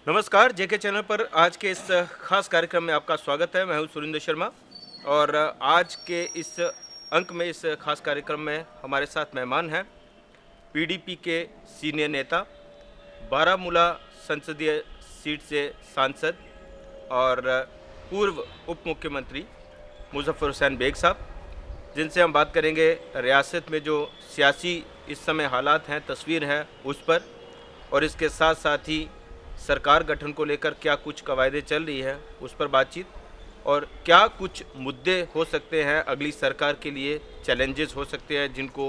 नमस्कार, जेके चैनल पर आज के इस खास कार्यक्रम में आपका स्वागत है। मैं हूं सुरेंद्र शर्मा और आज के इस अंक में इस खास कार्यक्रम में हमारे साथ मेहमान हैं पीडीपी के सीनियर नेता, बारामूला संसदीय सीट से सांसद और पूर्व उप मुख्यमंत्री मुजफ्फर हुसैन बेग साहब, जिनसे हम बात करेंगे रियासत में जो सियासी इस समय हालात हैं, तस्वीर है उस पर, और इसके साथ साथ ही सरकार गठन को लेकर क्या कुछ कवायदें चल रही है उस पर बातचीत, और क्या कुछ मुद्दे हो सकते हैं अगली सरकार के लिए, चैलेंजेस हो सकते हैं जिनको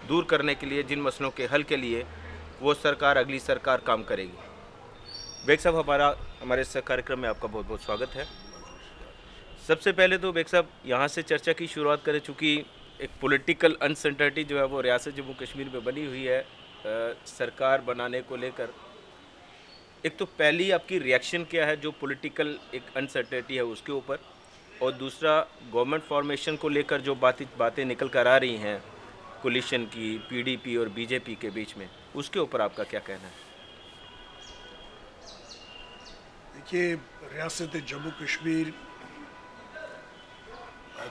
दूर करने के लिए, जिन मसलों के हल के लिए वो सरकार, अगली सरकार काम करेगी। बेग साहब, हमारे इस कार्यक्रम में आपका बहुत बहुत स्वागत है। सबसे पहले तो बेग साहब यहाँ से चर्चा की शुरुआत करें, चूँकि एक पॉलिटिकल अनसर्टेनिटी जो है वो रियासत जम्मू कश्मीर में बनी हुई है सरकार बनाने को लेकर। एक तो पहली आपकी रिएक्शन क्या है जो पॉलिटिकल एक अनसर्टेनिटी है उसके ऊपर, और दूसरा गवर्नमेंट फॉर्मेशन को लेकर जो बातें निकल कर आ रही हैं कोलिशन की, पीडीपी और बीजेपी के बीच में, उसके ऊपर आपका क्या कहना है? देखिए, रियासत जम्मू कश्मीर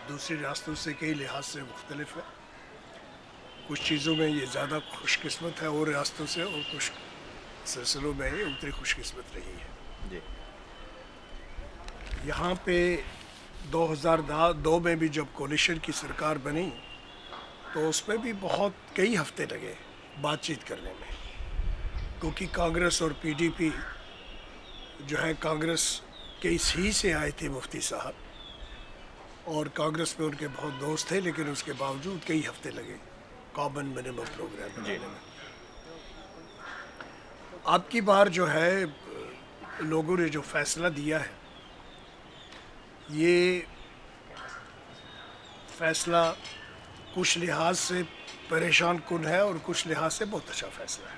दूसरी रियासतों से कई लिहाज से मुख्तलिफ है। कुछ चीज़ों में ये ज़्यादा खुशकिस्मत है और रियासतों से, और कुछ सिलसिलों में ये उतनी खुशकिस्मत रही है। जी। यहाँ पे 2002 में भी जब कोलिशन की सरकार बनी तो उसमें भी कई हफ्ते लगे बातचीत करने में, क्योंकि कांग्रेस और पीडीपी जो है, कांग्रेस के ही से आए थे मुफ्ती साहब, और कांग्रेस में उनके बहुत दोस्त थे, लेकिन उसके बावजूद कई हफ्ते लगे कॉमन मिनिमम प्रोग्राम बनाने में। अब की बार जो है लोगों ने जो फैसला दिया है, ये फैसला कुछ लिहाज से परेशान कुन है और कुछ लिहाज से बहुत अच्छा फैसला है।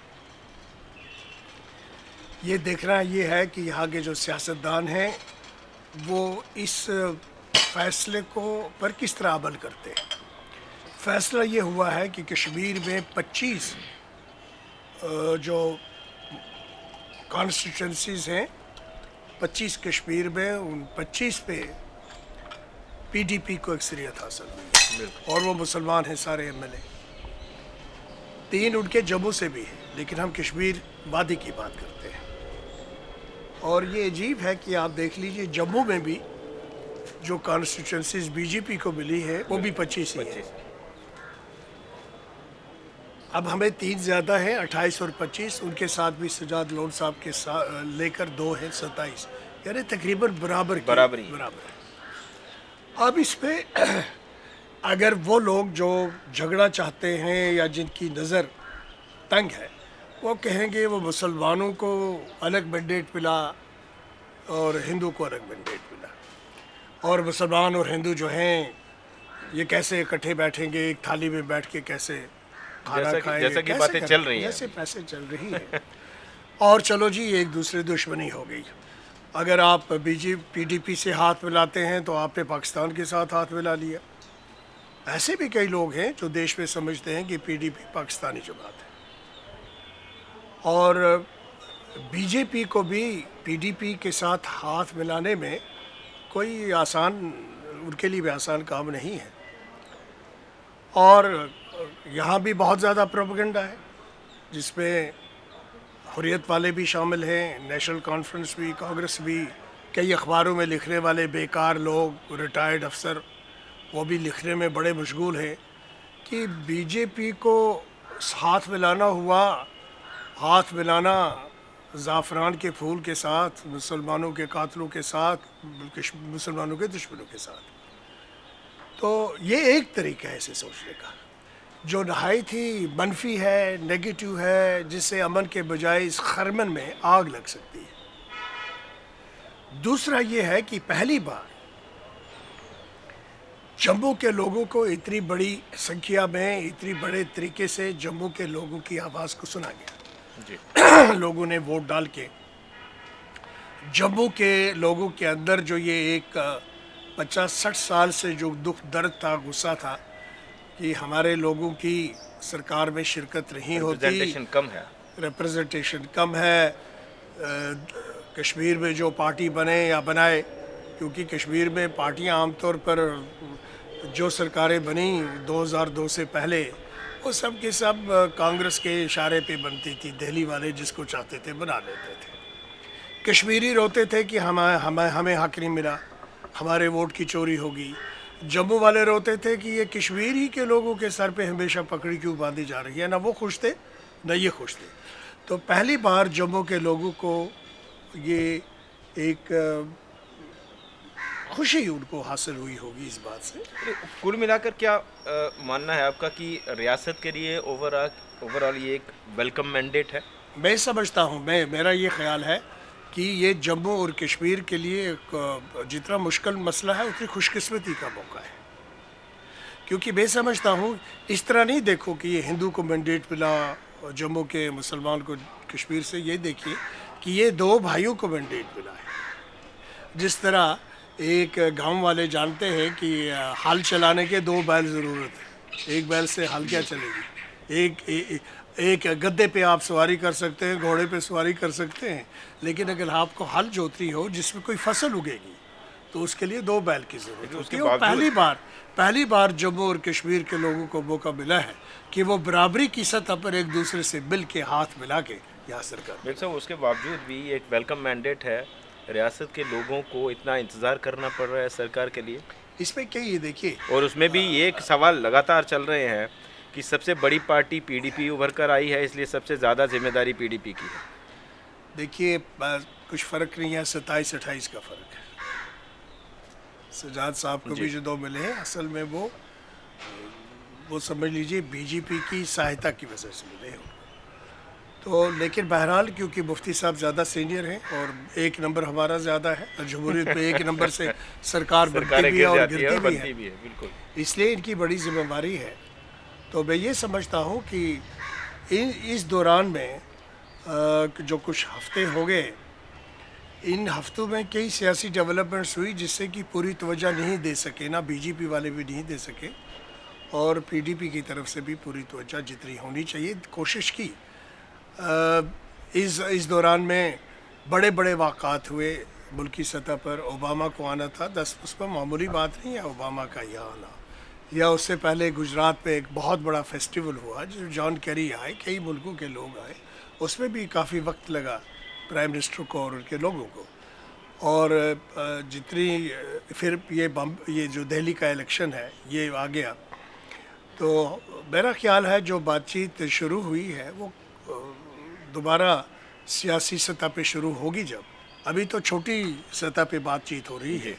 ये देखना ये है कि यहाँ के जो सियासतदान हैं वो इस फैसले को पर किस तरह अमल करते हैं। फैसला ये हुआ है कि कश्मीर में 25 जो कॉन्स्टिट्यूंसीज हैं, 25 कश्मीर में, उन 25 पे पीडीपी को अक्सरियत हासिल हुई है, और वो मुसलमान हैं सारे एमएलए। 3 उनके जम्मू से भी हैं, लेकिन हम कश्मीर वादी की बात करते हैं। और ये अजीब है कि आप देख लीजिए, जम्मू में भी जो कॉन्स्टिट्यूंसीज बीजेपी को मिली है वो भी 25 ही है। अब हमें 3 ज़्यादा हैं, 28 और 25, उनके साथ भी सजाद लोन साहब के साथ लेकर 2 हैं, 27, यानी तकरीबन बराबर है। अब इस पे अगर वो लोग जो झगड़ा चाहते हैं या जिनकी नज़र तंग है, वो कहेंगे वो मुसलमानों को अलग मैंडेट मिला और हिंदू को अलग मैंडेट मिला, और मुसलमान और हिंदू जो हैं ये कैसे इकट्ठे बैठेंगे, एक थाली में बैठ के कैसे खाना खाएंगे, जैसा कि बातें चल रही हैं, जैसे पैसे चल रही हैं। और चलो जी, एक दूसरे दुश्मनी हो गई। अगर आप पीडीपी से हाथ मिलाते हैं तो आपने पाकिस्तान के साथ हाथ मिला लिया। ऐसे भी कई लोग हैं जो देश में समझते हैं कि पीडीपी पाकिस्तानी जमात है, और बीजेपी को भी पीडीपी के साथ हाथ मिलाने में कोई आसान, उनके लिए भी आसान काम नहीं है। और यहाँ भी बहुत ज़्यादा प्रोपेगेंडा है, जिसमें हुर्रियत वाले भी शामिल हैं, नेशनल कॉन्फ्रेंस भी, कांग्रेस भी, कई अखबारों में लिखने वाले बेकार लोग, रिटायर्ड अफसर, वो भी लिखने में बड़े मशगूल हैं कि बीजेपी को हाथ मिलाना हुआ, हाथ मिलाना ज़ाफ़रान के फूल के साथ, मुसलमानों के कातलों के साथ, मुसलमानों के दुश्मनों के साथ। तो ये एक तरीका है इसे सोचने का, जो नहायत ही मनफी है, नेगेटिव है, जिससे अमन के बजाय इस खरमन में आग लग सकती है। दूसरा ये है कि पहली बार जम्मू के लोगों को इतनी बड़ी संख्या में, इतनी बड़े तरीके से जम्मू के लोगों की आवाज़ को सुना गया जी। लोगों ने वोट डाल के जम्मू के लोगों के अंदर जो ये एक 50-60 साल से जो दुख दर्द था, गुस्सा था कि हमारे लोगों की सरकार में शिरकत नहीं होती, रिप्रेजेंटेशन कम है, कश्मीर में जो पार्टी बने या बनाए, क्योंकि कश्मीर में पार्टियां आमतौर पर जो सरकारें बनी 2002 से पहले, वो सब के सब कांग्रेस के इशारे पे बनती थी। दिल्ली वाले जिसको चाहते थे बना लेते थे। कश्मीरी रोते थे कि हमें हमें हमें हक नहीं मिला, हमारे वोट की चोरी होगी। जम्मू वाले रोते थे कि ये कश्मीर ही के लोगों के सर पे हमेशा पकड़ी क्यों बांधी जा रही है। ना वो खुश थे न ये खुश थे। तो पहली बार जम्मू के लोगों को ये एक खुशी उनको हासिल हुई होगी इस बात से। कुल मिलाकर क्या मानना है आपका कि रियासत के लिए ओवरऑल ये एक वेलकम मैंडेट है? मैं समझता हूँ, मेरा ये ख्याल है कि ये जम्मू और कश्मीर के लिए एक जितना मुश्किल मसला है उतनी खुशकिस्मती का मौका है। क्योंकि मैं समझता हूँ इस तरह नहीं देखो कि ये हिंदू को मैंडेट मिला और जम्मू के मुसलमान को कश्मीर से। ये देखिए कि ये दो भाइयों को मैंडेट मिला है। जिस तरह एक गांव वाले जानते हैं कि हल चलाने के दो बैल ज़रूरत है, एक बैल से हल क्या चलेगी। एक गद्दे पे आप सवारी कर सकते हैं, घोड़े पे सवारी कर सकते हैं, लेकिन अगर आपको हल जोतनी हो जिसमें कोई फसल उगेगी तो उसके लिए दो बैल की ज़रूरत होती है। और पहली बार जम्मू और कश्मीर के लोगों को मौका मिला है कि वो बराबरी की सतह पर एक दूसरे से मिल के हाथ मिला के यहाँ सरकार। साहब उसके बावजूद भी एक वेलकम मैंडेट है, रियासत के लोगों को इतना इंतज़ार करना पड़ रहा है सरकार के लिए। इसमें क्या ये देखिए, और उसमें भी एक सवाल लगातार चल रहे हैं कि सबसे बड़ी पार्टी पीडीपी उभर कर आई है, इसलिए सबसे ज़्यादा जिम्मेदारी पीडीपी की है। देखिए कुछ फ़र्क नहीं है, 27-28 का फ़र्क है। सजाद साहब को भी जो दो मिले हैं असल में वो समझ लीजिए बीजेपी की सहायता की वजह से मिले हैं। तो लेकिन बहरहाल क्योंकि मुफ्ती साहब ज़्यादा सीनियर हैं और एक नंबर हमारा ज़्यादा है, जमहूरियत पे एक नंबर से सरकार बनती भी है और गिरती भी है, बिल्कुल, इसलिए इनकी बड़ी जिम्मेदारी है। तो मैं ये समझता हूँ कि इस दौरान में जो कुछ हफ्ते हो गए, इन हफ्तों में कई सियासी डेवलपमेंट्स हुई जिससे कि पूरी तवज्जो नहीं दे सके, ना बीजेपी वाले भी नहीं दे सके और पीडीपी की तरफ से भी पूरी तवज्जो जितनी होनी चाहिए कोशिश की। इस दौरान में बड़े बड़े वाक़ात हुए मुल्की सतह पर। ओबामा को आना था, उस पर मामूली बात नहीं है ओबामा का यहाँ आना, या उससे पहले गुजरात पे एक बहुत बड़ा फेस्टिवल हुआ जो जॉन कैरी आए, कई मुल्कों के लोग आए, उसमें भी काफ़ी वक्त लगा प्राइम मिनिस्टर को और उनके लोगों को। और जितनी फिर ये जो दिल्ली का इलेक्शन है ये आ गया, तो मेरा ख्याल है जो बातचीत शुरू हुई है वो दोबारा सियासी सतह पे शुरू होगी। जब अभी तो छोटी सतह पे बातचीत हो रही है,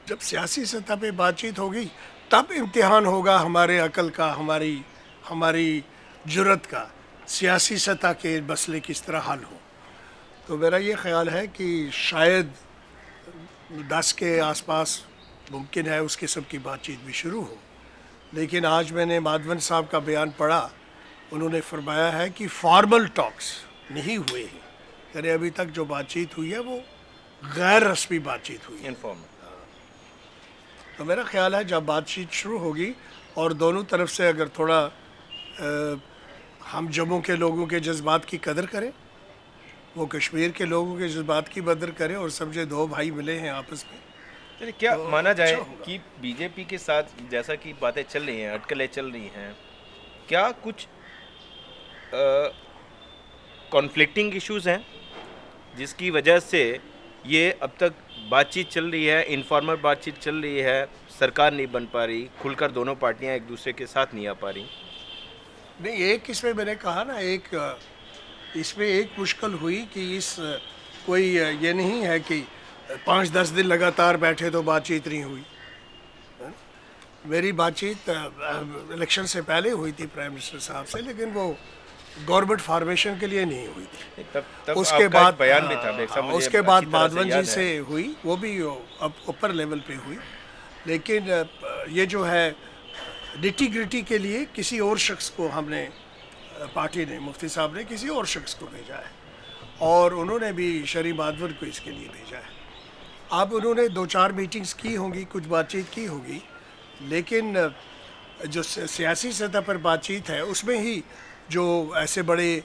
जब सियासी सतह पे बातचीत होगी तब इम्तिहान होगा हमारे अकल का, हमारी जुर्रत का, सियासी सतह के मसले किस तरह हल हो। तो मेरा ये ख्याल है कि शायद 10 के आसपास मुमकिन है उस किस्म की बातचीत भी शुरू हो। लेकिन आज मैंने माधवन साहब का बयान पढ़ा, उन्होंने फरमाया है कि फॉर्मल टॉक्स नहीं हुए हैं, यानी अभी तक जो बातचीत हुई है वो गैर रस्मी बातचीत हुई है, इनफॉर्मल। तो मेरा ख्याल है जब बातचीत शुरू होगी और दोनों तरफ से अगर थोड़ा हम जम्मू के लोगों के जज्बात की कदर करें, वो कश्मीर के लोगों के जज्बात की कदर करें और समझे दो भाई मिले हैं आपस में, तो क्या तो माना जाए कि बीजेपी के साथ जैसा कि बातें चल रही हैं, अटकलें चल रही हैं, क्या कुछ कॉन्फ्लिक्टिंग इश्यूज हैं जिसकी वजह से ये अब तक बातचीत चल रही है, इनफॉर्मल बातचीत चल रही है, सरकार नहीं बन पा रही, खुलकर दोनों पार्टियां एक दूसरे के साथ नहीं आ पा रही? नहीं, एक इसमें मैंने कहा ना, इसमें एक मुश्किल हुई कि कोई ये नहीं है कि 5-10 दिन लगातार बैठे तो बातचीत नहीं हुई। मेरी बातचीत इलेक्शन से पहले हुई थी प्राइम मिनिस्टर साहब से, लेकिन वो गवर्नमेंट फॉर्मेशन के लिए नहीं हुई थी। तब उसके बाद बयान भी था, उसके बाद माधवन जी से हुई, वो भी अब ऊपर लेवल पे हुई। लेकिन ये जो है निटी ग्रिटी के लिए किसी और शख्स को हमने, पार्टी ने, मुफ्ती साहब ने किसी और शख्स को भेजा है और उन्होंने भी शरी माधवन को इसके लिए भेजा है। अब उन्होंने 2-4 मीटिंग्स की होंगी, कुछ बातचीत की होगी, लेकिन जो सियासी सतह पर बातचीत है उसमें ही जो ऐसे बड़े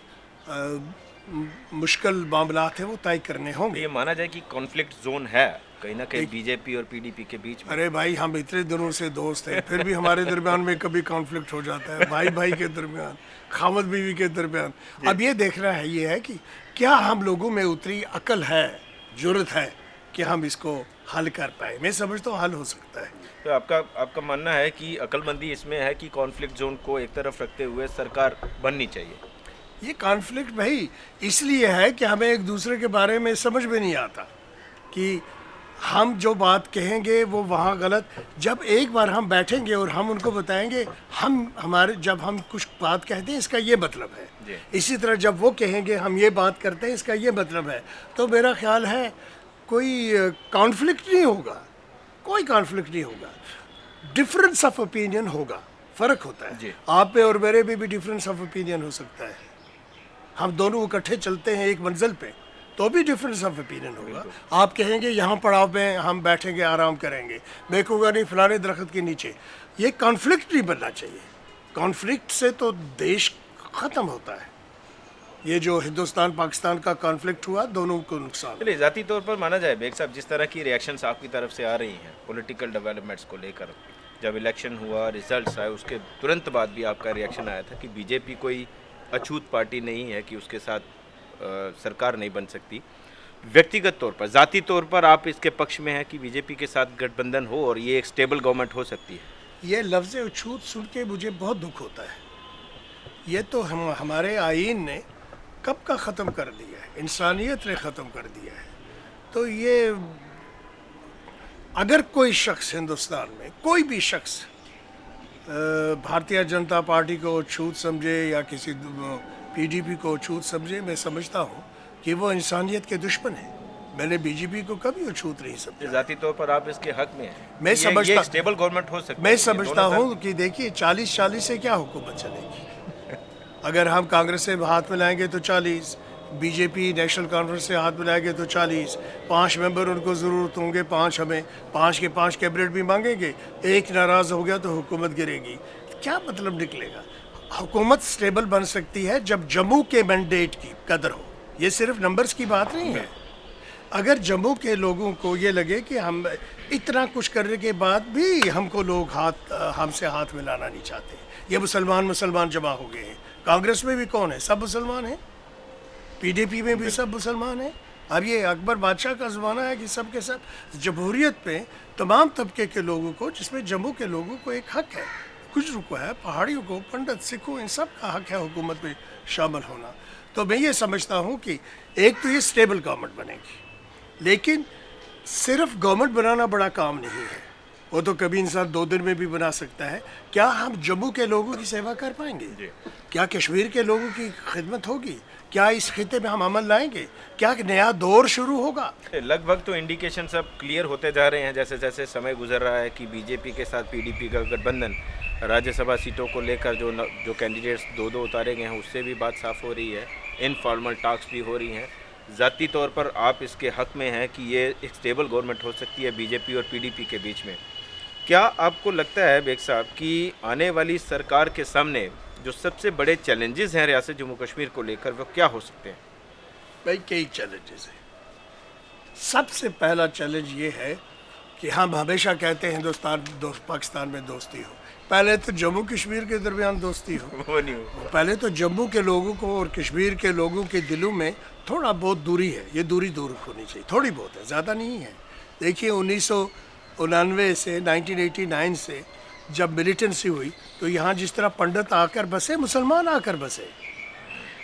मुश्किल मामला हैं वो तय करने तो होंगे। ये माना जाए कि कॉन्फ्लिक्ट जोन है कहीं ना कहीं बीजेपी और पीडीपी के बीच में। अरे भाई, हम इतने दिनों से दोस्त हैं, फिर भी हमारे दरमियान में कभी कॉन्फ्लिक्ट हो जाता है, भाई भाई के दरमियान, खामद बीवी के दरमियान। अब ये देखना है ये है कि क्या हम लोगों में उतनी अकल है, जुर्रत है कि हम इसको हल कर पाए। मैं समझता हूँ हल हो सकता है। तो आपका मानना है कि अक्लमंदी इसमें है कि कॉन्फ्लिक्ट जोन को एक तरफ रखते हुए सरकार बननी चाहिए। ये कॉन्फ्लिक्ट भाई इसलिए है कि हमें एक दूसरे के बारे में समझ में नहीं आता कि हम जो बात कहेंगे वो वहाँ गलत। जब एक बार हम बैठेंगे और हम उनको बताएंगे जब हम कुछ बात कहते हैं इसका ये मतलब है, इसी तरह जब वो कहेंगे हम ये बात करते हैं इसका ये मतलब है, तो मेरा ख्याल है कोई कॉन्फ्लिक्ट नहीं होगा, कोई कॉन्फ्लिक्ट नहीं होगा। डिफरेंस ऑफ ओपिनियन होगा, फ़र्क होता है। आप पे और मेरे में भी डिफरेंस ऑफ ओपिनियन हो सकता है। हम दोनों इकट्ठे चलते हैं एक मंजिल पे तो भी डिफरेंस ऑफ ओपिनियन होगा। आप कहेंगे यहाँ पड़ाव पे हम बैठेंगे आराम करेंगे, मैं कहूँगा नहीं फलाने दरख्त के नीचे। ये कॉन्फ्लिक्ट नहीं बनना चाहिए। कॉन्फ्लिक्ट से तो देश ख़त्म होता है। ये जो हिंदुस्तान पाकिस्तान का कॉन्फ्लिक्ट हुआ दोनों को नुकसान। चलिए ज़ाती तौर पर माना जाए बेग साहब, जिस तरह की रिएक्शंस आपकी तरफ से आ रही हैं पॉलिटिकल डेवलपमेंट्स को लेकर, जब इलेक्शन हुआ रिजल्ट्स आए उसके तुरंत बाद भी आपका रिएक्शन आया था कि बीजेपी कोई अछूत पार्टी नहीं है कि उसके साथ सरकार नहीं बन सकती। व्यक्तिगत तौर पर, ज़ाती तौर पर आप इसके पक्ष में हैं कि बीजेपी के साथ गठबंधन हो और ये एक स्टेबल गवर्नमेंट हो सकती है? ये लफ्ज़ अछूत सुन के मुझे बहुत दुख होता है। ये तो हमारे आईन ने कब का ख़त्म कर दिया है, इंसानियत ने ख़त्म कर दिया है। तो ये अगर कोई शख्स हिंदुस्तान में, कोई भी शख्स भारतीय जनता पार्टी को छूत समझे या किसी पीडीपी को छूत समझे, मैं समझता हूँ कि वो इंसानियत के दुश्मन है। मैंने बीजेपी को कभी छूत नहीं समझा। ज़ाती तौर पर आप इसके हक में हैं। मैं समझता, स्टेबल गवर्नमेंट हो सकती है। मैं समझता हूँ कि देखिए 40-40 से क्या हुकूमत चलेगी। अगर हम कांग्रेस से हाथ मिलाएंगे तो 40, बीजेपी नेशनल कॉन्फ्रेंस से हाथ मिलाएंगे तो 40, 5 मेंबर उनको ज़रूरत होंगे, 5 हमें, 5 के 5 कैबिनेट भी मांगेंगे, एक नाराज़ हो गया तो हुकूमत गिरेगी। क्या मतलब निकलेगा? हुकूमत स्टेबल बन सकती है जब जम्मू के मैंडेट की कदर हो। ये सिर्फ नंबर्स की बात नहीं है। अगर जम्मू के लोगों को ये लगे कि हम इतना कुछ करने के बाद भी हमको लोग हमसे हाथ मिलाना नहीं चाहते, ये मुसलमान जमा हो गए हैं। कांग्रेस में भी कौन है? सब मुसलमान हैं। पीडीपी में भी सब मुसलमान हैं। अब ये अकबर बादशाह का ज़माना है कि सब के सब जमहूरियत पे तमाम तबके के लोगों को, जिसमें जम्मू के लोगों को एक हक है, गुजरों को है, पहाड़ियों को, पंडित सिखों, इन सब का हक है हुकूमत में शामिल होना। तो मैं ये समझता हूँ कि एक तो ये स्टेबल गवर्नमेंट बनेगी, लेकिन सिर्फ गवर्नमेंट बनाना बड़ा काम नहीं है। वो तो कभी इंसान 2 दिन में भी बना सकता है। क्या हम जम्मू के लोगों की सेवा कर पाएंगे? क्या कश्मीर के लोगों की खिदमत होगी? क्या इस खिते में हम अमल लाएंगे? क्या नया दौर शुरू होगा? लगभग तो इंडिकेशन सब क्लियर होते जा रहे हैं जैसे जैसे समय गुजर रहा है कि बीजेपी के साथ पीडीपी का गठबंधन, राज्यसभा सीटों को लेकर जो कैंडिडेट्स 2-2 उतारे गए हैं उससे भी बात साफ हो रही है, इनफॉर्मल टॉक्स भी हो रही हैं। ज़ाती तौर पर आप इसके हक में हैं कि ये एक स्टेबल गवर्नमेंट हो सकती है बीजेपी और पीडीपी के बीच में। क्या आपको लगता है बेग साहब कि आने वाली सरकार के सामने जो सबसे बड़े चैलेंजेस हैं रियासत जम्मू कश्मीर को लेकर वो क्या हो सकते हैं? भाई कई चैलेंजेस हैं। सबसे पहला चैलेंज ये है कि हम हमेशा कहते हैं हिंदुस्तान पाकिस्तान में दोस्ती हो। पहले तो जम्मू कश्मीर के दरमियान दोस्ती हो, वो नहीं हो। पहले तो जम्मू के लोगों को और कश्मीर के लोगों के दिलों में थोड़ा बहुत दूरी है। ये दूरी दूर होनी चाहिए, थोड़ी बहुत है, ज़्यादा नहीं है। देखिए 1999 से 1989 से जब मिलिटेंसी हुई तो यहाँ जिस तरह पंडित आकर बसे, मुसलमान आकर बसे,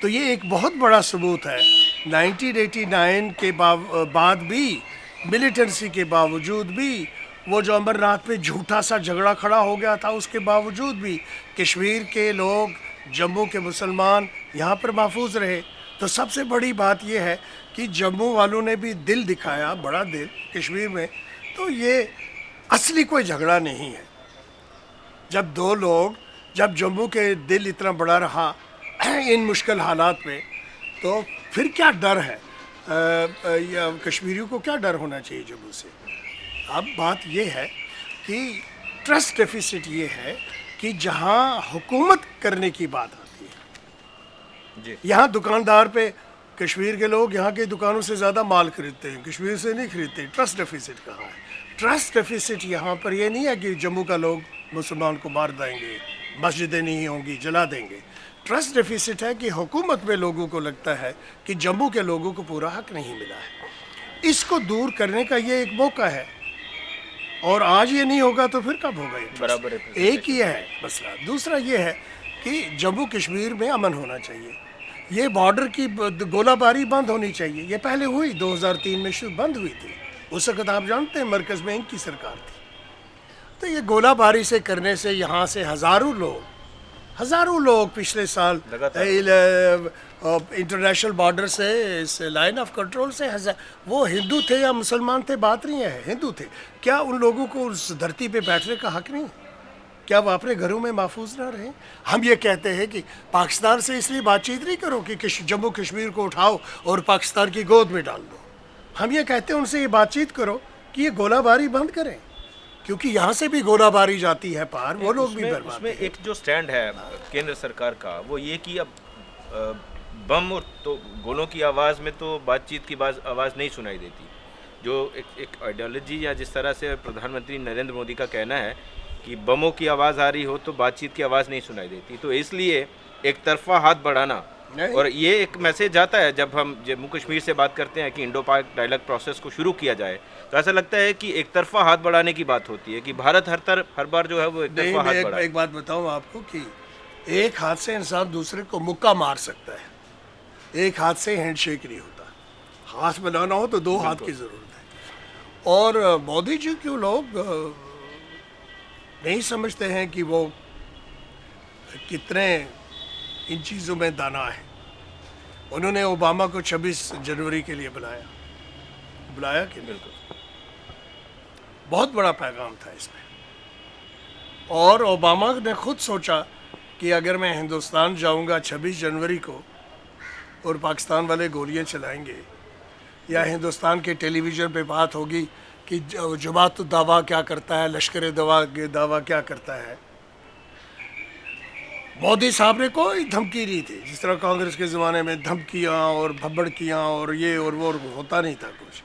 तो ये एक बहुत बड़ा सबूत है। 1989 के बाद भी मिलिटेंसी के बावजूद भी वो जो अमरनाथ पे झूठा सा झगड़ा खड़ा हो गया था, उसके बावजूद भी कश्मीर के लोग, जम्मू के मुसलमान यहाँ पर महफूज रहे। तो सबसे बड़ी बात यह है कि जम्मू वालों ने भी दिल दिखाया, बड़ा दिल कश्मीर में। तो ये असली कोई झगड़ा नहीं है। जब 2 लोग, जब जम्मू के दिल इतना बड़ा रहा इन मुश्किल हालात में, तो फिर क्या डर है? या कश्मीरियों को क्या डर होना चाहिए जम्मू से? अब बात ये है कि ट्रस्ट डेफिसिट ये है कि जहाँ हुकूमत करने की बात आती है, यहाँ दुकानदार पे कश्मीर के लोग यहाँ की दुकानों से ज़्यादा माल खरीदते हैं, कश्मीर से नहीं खरीदते। ट्रस्ट डेफिसिट कहाँ है? ट्रस्ट डेफिसिट यहाँ पर ये नहीं है कि जम्मू का लोग मुसलमान को मार देंगे, मस्जिदें नहीं होंगी, जला देंगे। ट्रस्ट डेफिसिट है कि हुकूमत में लोगों को लगता है कि जम्मू के लोगों को पूरा हक नहीं मिला है। इसको दूर करने का ये एक मौका है, और आज ये नहीं होगा तो फिर कब होगा? ये बराबर है। एक ही है मसला। दूसरा ये है कि जम्मू कश्मीर में अमन होना चाहिए, ये बॉर्डर की गोलाबारी बंद होनी चाहिए। ये पहले हुई 2003 में शुरू बंद हुई थी, उस वक्त आप जानते हैं मरकज़ में इनकी सरकार थी। तो ये गोलाबारी से करने से यहाँ से हज़ारों लोग पिछले साल इंटरनेशनल बॉर्डर से, इस लाइन ऑफ कंट्रोल से वो हिंदू थे या मुसलमान थे बात नहीं है, हिंदू थे। क्या उन लोगों को उस धरती पे बैठने का हक नहीं? क्या वो अपने घरों में महफूज ना रहे? हम ये कहते हैं कि पाकिस्तान से इसलिए बातचीत नहीं करो कि जम्मू कश्मीर को उठाओ और पाकिस्तान की गोद में डाल दो। हम ये कहते हैं उनसे ये बातचीत करो कि ये गोलाबारी बंद करें, क्योंकि यहाँ से भी गोलाबारी जाती है पार, वो लोग भी बर्बाद। उसमें एक जो स्टैंड है केंद्र सरकार का वो ये कि अब बम और तो गोलों की आवाज़ में तो बातचीत की आवाज़ नहीं सुनाई देती। जो एक आइडियोलॉजी या जिस तरह से प्रधानमंत्री नरेंद्र मोदी का कहना है कि बमों की आवाज़ आ रही हो तो बातचीत की आवाज़ नहीं सुनाई देती, तो इसलिए एक तरफा हाथ बढ़ाना, और ये एक मैसेज जाता है जब हम जम्मू कश्मीर से बात करते हैं कि इंडो पाक डायलॉग प्रोसेस को शुरू किया जाए, तो ऐसा लगता है कि एक तरफा हाथ बढ़ाने की बात होती है कि भारत हर बार जो है वो एक तरफा हाथ बढ़ाए। एक बात बताऊं आपको कि एक हाथ से इंसान दूसरे को मुक्का मार सकता है, एक हाथ से हैंडशेक नहीं होता। हाथ बनाना हो तो दो हाथ की ज़रूरत है। और मोदी जी क्यों लोग नहीं समझते हैं कि वो कितने इन चीज़ों में दाना है। उन्होंने ओबामा को 26 जनवरी के लिए बुलाया कि बिल्कुल बहुत बड़ा पैगाम था इसमें। और ओबामा ने खुद सोचा कि अगर मैं हिंदुस्तान जाऊंगा 26 जनवरी को और पाकिस्तान वाले गोलियां चलाएंगे, या हिंदुस्तान के टेलीविज़न पे बात होगी कि जमात दावा क्या करता है, लश्कर दावा क्या करता है। मोदी साहब ने कोई धमकी नहीं थी, जिस तरह कांग्रेस के ज़माने में धमकियाँ और भब्बड़कियाँ और ये और वो होता नहीं था कुछ।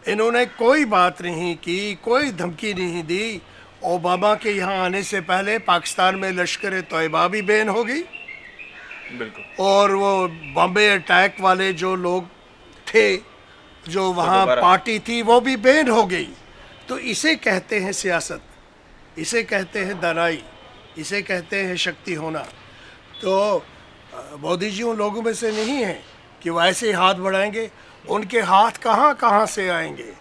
इन्होंने कोई बात नहीं की, कोई धमकी नहीं दी। ओबामा के यहाँ आने से पहले पाकिस्तान में लश्कर तैयबा भी बैन हो गई, बिल्कुल, और वो बॉम्बे अटैक वाले जो लोग थे, जो वहाँ पार्टी थी, वो भी बैन हो गई। तो इसे कहते हैं सियासत, इसे कहते हैं दानाई, इसे कहते हैं शक्ति होना। तो मोदी जी उन लोगों में से नहीं है कि वो ऐसे हाथ बढ़ाएंगे। उनके हाथ कहाँ से आएंगे?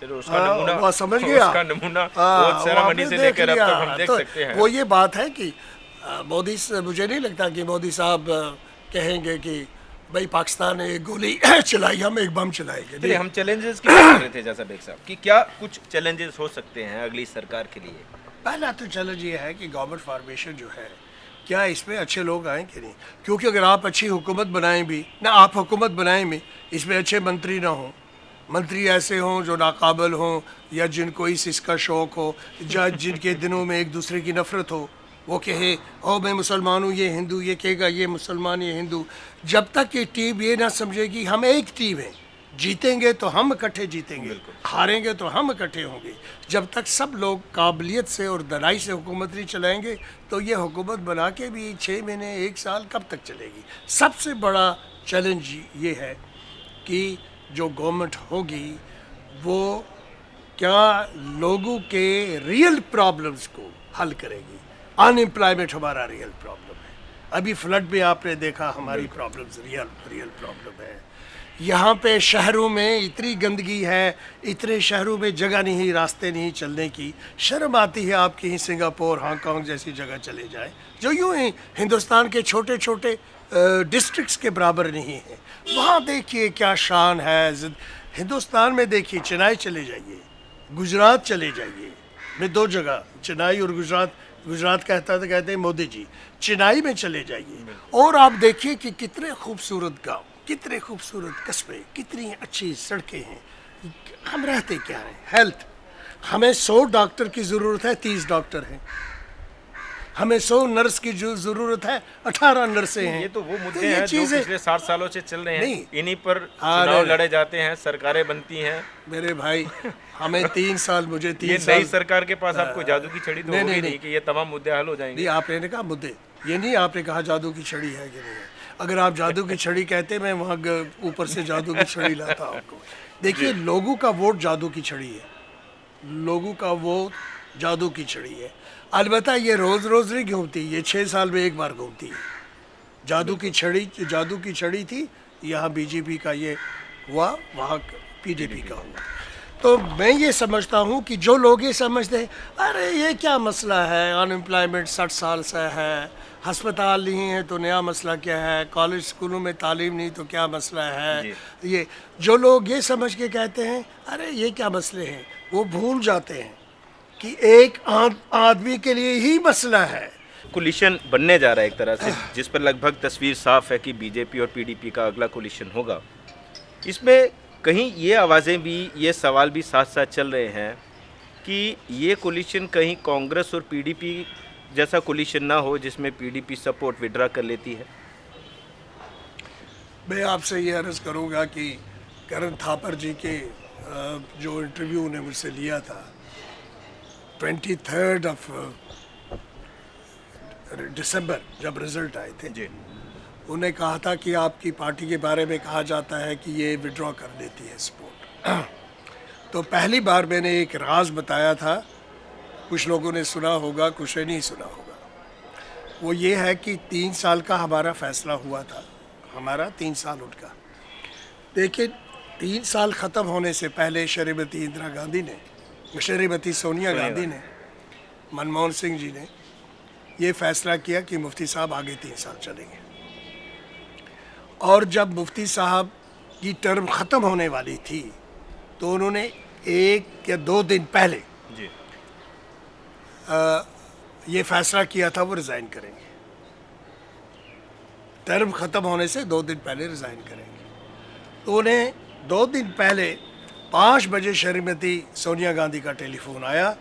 चलो उसका नमूना वो समझ गया, उसका नमूना वो सेरेमनी से लेकर अब तक हम देख सकते हैं। वो ये बात है कि मोदी से मुझे नहीं लगता कि मोदी साहब कहेंगे कि भाई पाकिस्तान ने एक गोली चलाई, हम एक बम चलाएंगे। चलिए हम चैलेंजेस की बात कर रहे थे जैसा बेग साहब कि क्या कुछ चैलेंजेस हो सकते हैं अगली सरकार के लिए? पहला तो चैलेंज ये है कि गवर्नमेंट फॉर्मेशन जो है, क्या इसमें अच्छे लोग आएँ कि नहीं? क्योंकि अगर आप अच्छी हुकूमत बनाएं भी ना, आप हुकूमत बनाएं भी, इसमें अच्छे मंत्री ना हों, मंत्री ऐसे हों जो नाकाबिल हों, या जिनको इसका शौक़ हो, या जिनके दिनों में एक दूसरे की नफ़रत हो, वो कहे ओ मैं मुसलमान हूँ, ये हिंदू, ये कहेगा ये मुसलमान, ये हिंदू। जब तक ये टीम ये ना समझेगी हम एक टीम है, जीतेंगे तो हम इकट्ठे जीतेंगे, हारेंगे तो हम इकट्ठे होंगे, जब तक सब लोग काबिलियत से और दनाई से हुकूमत नहीं चलाएंगे, तो ये हुकूमत बना के भी 6 महीने 1 साल कब तक चलेगी? सबसे बड़ा चैलेंज ये है कि जो गवर्नमेंट होगी वो क्या लोगों के रियल प्रॉब्लम्स को हल करेगी। अनएम्प्लॉयमेंट हमारा रियल प्रॉब्लम है। अभी फ्लड में आपने देखा हमारी प्रॉब्लम्स रियल प्रॉब्लम है। यहाँ पे शहरों में इतनी गंदगी है, इतने शहरों में जगह नहीं, रास्ते नहीं चलने की। शर्म आती है आप कहीं सिंगापुर, हांगकांग जैसी जगह चले जाएं, जो यूँ ही हिंदुस्तान के छोटे छोटे डिस्ट्रिक्ट्स के बराबर नहीं है। वहाँ देखिए क्या शान है। हिंदुस्तान में देखिए, चेन्नई चले जाइए, गुजरात चले जाइए। मैं 2 जगह, चेन्नई और गुजरात कहते हैं मोदी जी, चेन्नई में चले जाइए और आप देखिए कि कितने खूबसूरत गांव, कितने खूबसूरत कस्बे, कितनी अच्छी सड़कें हैं। हम रहते क्या हैं? हेल्थ, हमें 100 डॉक्टर की ज़रूरत है, 30 डॉक्टर हैं। हमें 100 नर्स की जो ज़रूरत है, 18 नर्सें हैं। ये तो वो मुद्दे ये हैं जो चीज़ें पिछले 60 सालों से चल रहे हैं। नहीं। इन्हीं पर अरे चुनाव लड़े जाते हैं, सरकारें बनती हैं। मेरे भाई, हमें 3 साल, मुझे 3 ये साल। नई सरकार के पास आपको जादू की छड़ी तो नहीं, होगी नहीं, नहीं कि ये तमाम मुद्दे हल हो जाएंगे। नहीं, आपने कहा मुद्दे, ये नहीं आपने कहा जादू की छड़ी है कि नहीं है। अगर आप जादू की छड़ी कहते, मैं वहाँ ऊपर से जादू की छड़ी लाता आपको। देखिए, लोगों का वोट जादू की छड़ी है, लोगों का वोट जादू की छड़ी है। अलबत्ता ये रोज़ रोज़ नहीं घूमती, ये 6 साल में एक बार घूमती है। जादू की छड़ी थी, यहाँ बीजेपी का ये हुआ, वहाँ पीडीपी का हुआ। तो मैं ये समझता हूँ कि जो लोग ये समझते हैं, अरे ये क्या मसला है, अनएम्प्लॉयमेंट 60 साल से है, अस्पताल नहीं है तो नया मसला क्या है, कॉलेज स्कूलों में तालीम नहीं तो क्या मसला है, ये जो लोग ये समझ के कहते हैं अरे ये क्या मसले हैं, वो भूल जाते हैं कि एक आदमी के लिए ही मसला है। कोलिशन बनने जा रहा है एक तरह से, जिस पर लगभग तस्वीर साफ है कि बीजेपी और पीडीपी का अगला कोलिशन होगा। इसमें कहीं ये आवाज़ें भी, ये सवाल भी साथ साथ चल रहे हैं कि ये कोलिशन कहीं कांग्रेस और पीडीपी जैसा कोलिशन ना हो जिसमें पीडीपी सपोर्ट विड्रा कर लेती है। मैं आपसे ये अर्ज़ करूँगा कि करण थापर जी के जो इंटरव्यू उन्हें मुझसे लिया था 23 दिसंबर, जब रिज़ल्ट आए थे जी, उन्हें कहा था कि आपकी पार्टी के बारे में कहा जाता है कि ये विड्रॉ कर देती है सपोर्ट। तो पहली बार मैंने एक राज बताया था, कुछ लोगों ने सुना होगा, कुछ ने नहीं सुना होगा। वो ये है कि 3 साल का हमारा फैसला हुआ था, हमारा 3 साल उनका। देखिए, 3 साल ख़त्म होने से पहले श्रीमती इंदिरा गांधी ने, श्रीमती सोनिया गांधी ने, मनमोहन सिंह जी ने ये फैसला किया कि मुफ्ती साहब आगे 3 साल चलेंगे। और जब मुफ्ती साहब की टर्म ख़त्म होने वाली थी तो उन्होंने 1 या 2 दिन पहले जी, ये फैसला किया था वो रिज़ाइन करेंगे। टर्म ख़त्म होने से 2 दिन पहले रिज़ाइन करेंगे। तो उन्हें 2 दिन पहले 5 बजे श्रीमती सोनिया गांधी का टेलीफोन आया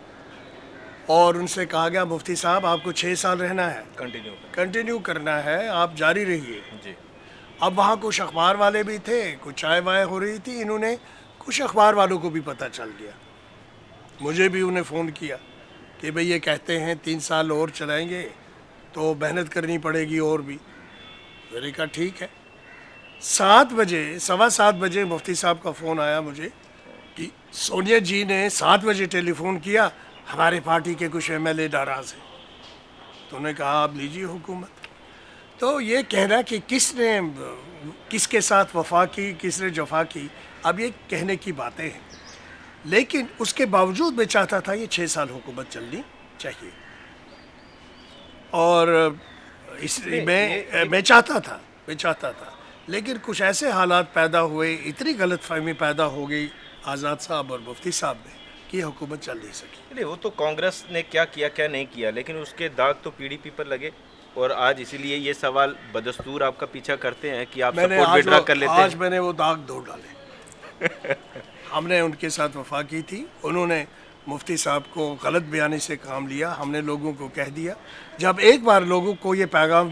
और उनसे कहा गया मुफ्ती साहब आपको 6 साल रहना है, कंटिन्यू करना है, आप जारी रहिए जी। अब वहाँ कुछ अखबार वाले भी थे, कुछ चाय वाय हो रही थी, इन्होंने कुछ अखबार वालों को भी पता चल गया, मुझे भी उन्हें फ़ोन किया कि भाई ये कहते हैं 3 साल और चलाएंगे तो मेहनत करनी पड़ेगी और भी। मैंने कहा ठीक है। 7 बजे, 7:15 बजे मुफ्ती साहब का फ़ोन आया मुझे कि सोनिया जी ने 7 बजे टेलीफोन किया, हमारे पार्टी के कुछ MLA नाराज़ हैं। तो उन्होंने कहा आप लीजिए हुकूमत। तो ये कहना कि किसने किसके साथ वफा की, किसने जफा की, अब ये कहने की बातें हैं। लेकिन उसके बावजूद मैं चाहता था ये 6 साल हुकूमत चलनी चाहिए। और इसलिए मैं चाहता था, लेकिन कुछ ऐसे हालात पैदा हुए, इतनी गलतफहमी पैदा हो गई आज़ाद साहब और मुफ्ती साहब में कि हुकूमत चल नहीं सकी। नहीं, वो तो कांग्रेस ने क्या किया क्या नहीं किया, लेकिन उसके दाग तो पीडीपी पर लगे और आज इसीलिए ये सवाल बदस्तूर आपका पीछा करते हैं कि आप सपोर्ट विड्रा कर लेते हैं। आज मैंने वो दाग धो डाले। हमने उनके साथ वफा की थी, उन्होंने मुफ्ती साहब को गलत बयानी से काम लिया, हमने लोगों को कह दिया। जब एक बार लोगों को ये पैगाम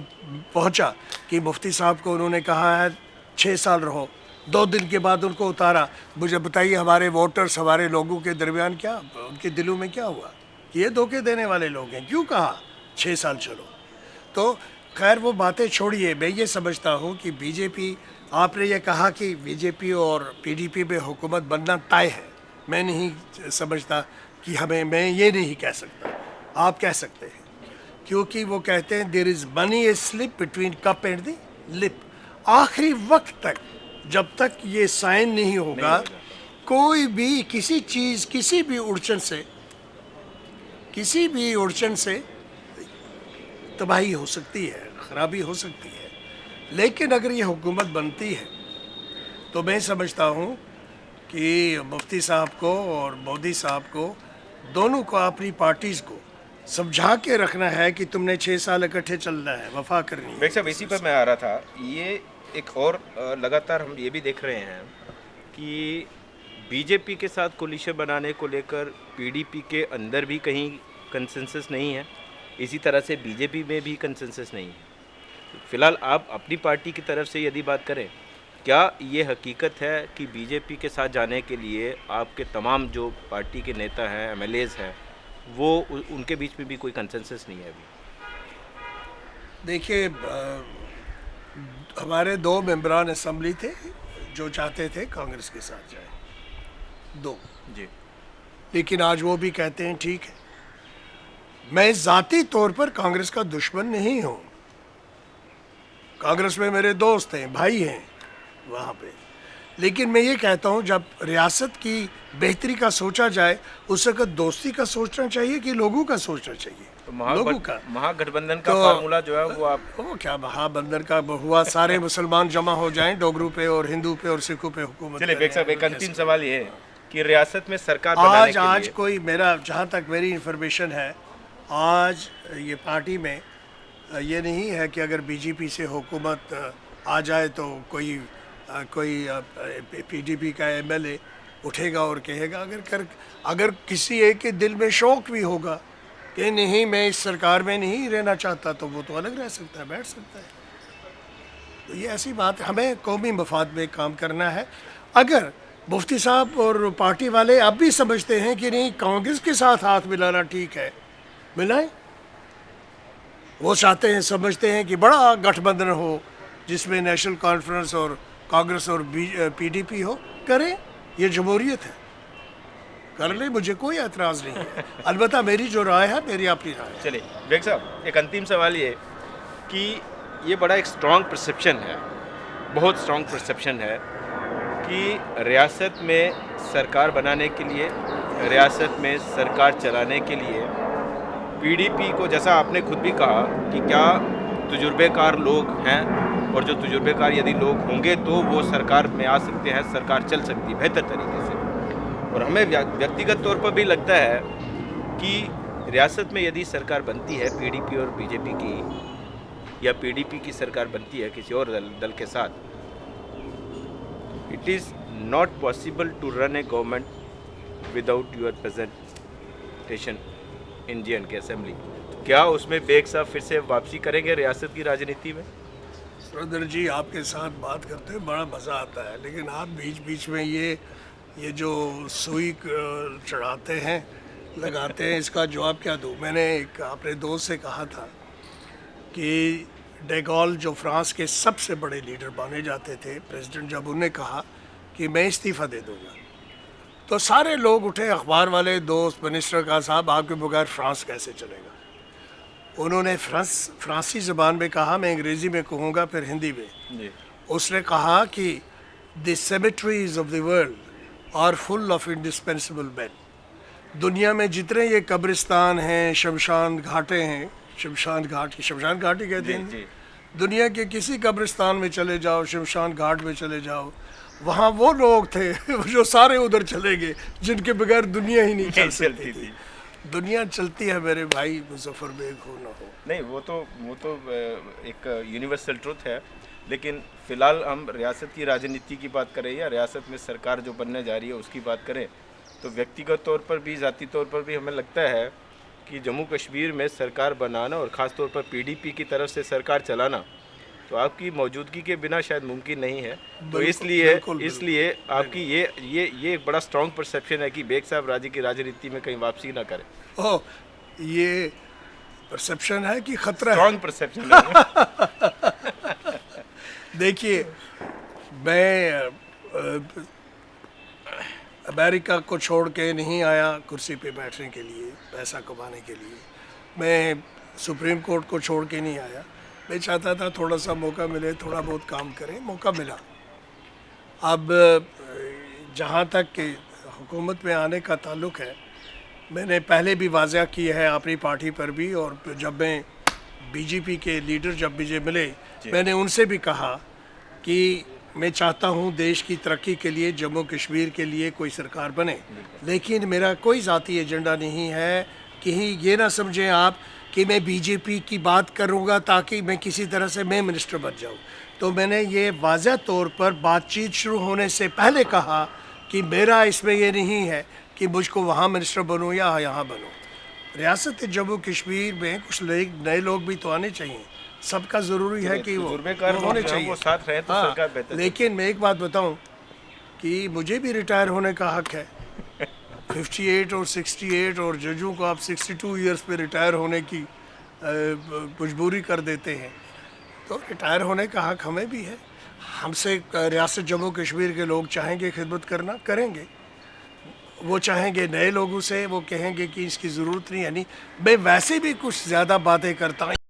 पहुंचा कि मुफ्ती साहब को उन्होंने कहा है 6 साल रहो, 2 दिन के बाद उनको उतारा, मुझे बताइए हमारे वोटर्स, हमारे लोगों के दरमियान क्या, उनके दिलों में क्या हुआ कि ये धोखे देने वाले लोग हैं, क्यों कहा 6 साल चलो। तो खैर वो बातें छोड़िए, मैं ये समझता हूँ कि बीजेपी, आपने ये कहा कि बीजेपी और पीडीपी में हुकूमत बनना तय है, मैं नहीं समझता कि मैं ये नहीं कह सकता, आप कह सकते हैं, क्योंकि वो कहते हैं there is many a slip between cup and the lip. आखिरी वक्त तक, जब तक ये साइन नहीं होगा, कोई भी किसी चीज़, किसी भी उड़चन से तबाही हो सकती है, ख़राबी हो सकती है। लेकिन अगर ये हुकूमत बनती है तो मैं समझता हूँ कि मुफ्ती साहब को और मोदी साहब को, दोनों को, अपनी पार्टीज़ को समझा के रखना है कि तुमने 6 साल इकट्ठे चलना है, वफा करनी है। साहब, इसी पर मैं आ रहा था। ये एक और लगातार हम ये भी देख रहे हैं कि बीजेपी के साथ कोलिशन बनाने को लेकर पीडीपी के अंदर भी कहीं कंसेंसस नहीं है इसी तरह से बीजेपी में भी कंसेंसस नहीं है। फिलहाल आप अपनी पार्टी की तरफ से यदि बात करें, क्या ये हकीकत है कि बीजेपी के साथ जाने के लिए आपके तमाम जो पार्टी के नेता हैं, एमएलएज हैं, वो उनके बीच में भी कोई कंसेंसस नहीं है अभी? देखिए, हमारे 2 मेंबरान असम्बली थे जो चाहते थे कांग्रेस के साथ जाए, 2। जी। लेकिन आज वो भी कहते हैं ठीक है। मैं ज़ाती तौर पर कांग्रेस का दुश्मन नहीं हूँ। कांग्रेस में मेरे दोस्त हैं, भाई हैं वहाँ पे। लेकिन मैं ये कहता हूँ, जब रियासत की बेहतरी का सोचा जाए, उस वक्त दोस्ती का सोचना चाहिए कि लोगों का सोचना चाहिए। तो लोगों का महागठबंधन का तो फार्मूला जो है वो आप वो क्या महाबंधन का हुआ, सारे मुसलमान जमा हो जाएं, डोगरू पे और हिंदू पे और सिखों पे हुकूमत चलिए बेग साहब, एक करें। अंतिम सवाल ये है कि रियासत में सरकार बनाने के आज लिए कोई, मेरा जहाँ तक मेरी इंफॉर्मेशन है, आज ये पार्टी में ये नहीं है कि अगर बीजेपी से हुकूमत आ जाए तो कोई पीडीपी का एमएलए उठेगा और कहेगा, अगर किसी एक के दिल में शौक भी होगा कि नहीं मैं इस सरकार में नहीं रहना चाहता, तो वो तो अलग रह सकता है, बैठ सकता है। तो ये ऐसी बात है, हमें कौमी मफाद में काम करना है। अगर मुफ्ती साहब और पार्टी वाले अब भी समझते हैं कि नहीं कांग्रेस के साथ हाथ मिलाना ठीक है, मिलाएं। वो चाहते हैं, समझते हैं कि बड़ा गठबंधन हो जिसमें नेशनल कॉन्फ्रेंस और कांग्रेस और पीडीपी हो, करें, ये जमहूरियत है, कर ले, मुझे कोई एतराज़ नहीं है। अलबत्ता मेरी जो राय है, मेरी अपनी राय है। चलिए बेग साहब, एक अंतिम सवाल ये कि ये बड़ा एक स्ट्रॉन्ग परसेप्शन है, बहुत स्ट्रॉन्ग परसेप्शन है कि रियासत में सरकार बनाने के लिए, रियासत में सरकार चलाने के लिए पीडीपी को, जैसा आपने खुद भी कहा कि क्या तजुर्बेकार लोग हैं, और जो तजुर्बेकार यदि लोग होंगे तो वो सरकार में आ सकते हैं, सरकार चल सकती है बेहतर तरीके से। और हमें व्यक्तिगत तौर पर भी लगता है कि रियासत में यदि सरकार बनती है पीडीपी और बीजेपी की, या पीडीपी की सरकार बनती है किसी और दल के साथ, it is not possible to run a government without your presentation in J and K assembly. क्या उसमें बेग साहब फिर से वापसी करेंगे रियासत की राजनीति में? सुरेंद्र जी, आपके साथ बात करते हुए बड़ा मज़ा आता है, लेकिन आप बीच बीच में ये जो सुई चढ़ाते हैं, लगाते हैं, इसका जवाब क्या दूँ? मैंने एक अपने दोस्त से कहा था कि डेगॉल जो फ्रांस के सबसे बड़े लीडर माने जाते थे, प्रेसिडेंट, जब उन्हें कहा कि मैं इस्तीफ़ा दे दूँगा, तो सारे लोग उठे, अखबार वाले, दोस्त, मिनिस्टर, का साहब आपके बगैर फ्रांस कैसे चलेगा। उन्होंने फ्रांसी ज़बान में कहा, मैं अंग्रेज़ी में कहूँगा फिर हिंदी में जी। उसने कहा कि the cemeteries of the world are full of indispensable men. दुनिया में जितने ये कब्रिस्तान हैं, शमशान घाटें हैं, शमशान घाट ही कहते हैं, दुनिया के किसी कब्रिस्तान में चले जाओ, शमशान घाट में चले जाओ, वहाँ वो लोग थे जो सारे उधर चले गए, जिनके बगैर दुनिया ही नहीं चल सकती थी। दुनिया चलती है मेरे भाई, मुजफ्फर बेग हो ना हो। नहीं, वो तो एक यूनिवर्सल ट्रुथ है। लेकिन फ़िलहाल हम रियासत की राजनीति की बात करें या रियासत में सरकार जो बनने जा रही है उसकी बात करें, तो व्यक्तिगत तौर पर भी, ज़ाती तौर पर भी हमें लगता है कि जम्मू कश्मीर में सरकार बनाना और ख़ास तौर पर पीडीपी की तरफ से सरकार चलाना तो आपकी मौजूदगी के बिना शायद मुमकिन नहीं है। तो इसलिए आपकी ये एक बड़ा स्ट्रॉन्ग परसेप्शन है कि बेग साहब राज्य की राजनीति में कहीं वापसी ना करें। ओह, ये परसेप्शन है कि खतरा है? स्ट्रॉन्ग परसेप्शन है। देखिए, मैं अमेरिका को छोड़ के नहीं आया कुर्सी पे बैठने के लिए, पैसा कमाने के लिए। मैं सुप्रीम कोर्ट को छोड़ के नहीं आया। मैं चाहता था थोड़ा सा मौका मिले, थोड़ा बहुत काम करें, मौका मिला। अब जहाँ तक कि हुकूमत में आने का ताल्लुक़ है, मैंने पहले भी वाज़ह किया है अपनी पार्टी पर भी, और जब मैं बीजेपी के लीडर जब मुझे मिले, मैंने उनसे भी कहा कि मैं चाहता हूँ देश की तरक्की के लिए, जम्मू कश्मीर के लिए कोई सरकार बने, लेकिन मेरा कोई ज़ाती एजेंडा नहीं है। कहीं ये ना समझें आप कि मैं बीजेपी की बात करूँगा ताकि मैं किसी तरह से मैं मिनिस्टर बन जाऊँ। तो मैंने ये वाज़ह तौर पर बातचीत शुरू होने से पहले कहा कि मेरा इसमें ये नहीं है कि मुझको वहाँ मिनिस्टर बनूँ या यहाँ बनूँ। रियासत जम्मू कश्मीर में कुछ नए लोग भी तो आने चाहिए। सबका ज़रूरी है कि वो तजुर्बेकार होने लोग चाहिए। वो साथ रहे तो हाँ, सरकार बेहतर। लेकिन मैं एक बात बताऊं कि मुझे भी रिटायर होने का हक है। 58 और 68 और जजों को आप 62 इयर्स पे रिटायर होने की मजबूरी कर देते हैं, तो रिटायर होने का हक हमें भी है। हमसे रियासत जम्मू कश्मीर के लोग चाहेंगे खिदमत करना, करेंगे। वो चाहेंगे नए लोगों से, वो कहेंगे कि इसकी ज़रूरत नहीं है। नहीं, मैं वैसे भी कुछ ज़्यादा बातें करता हूँ।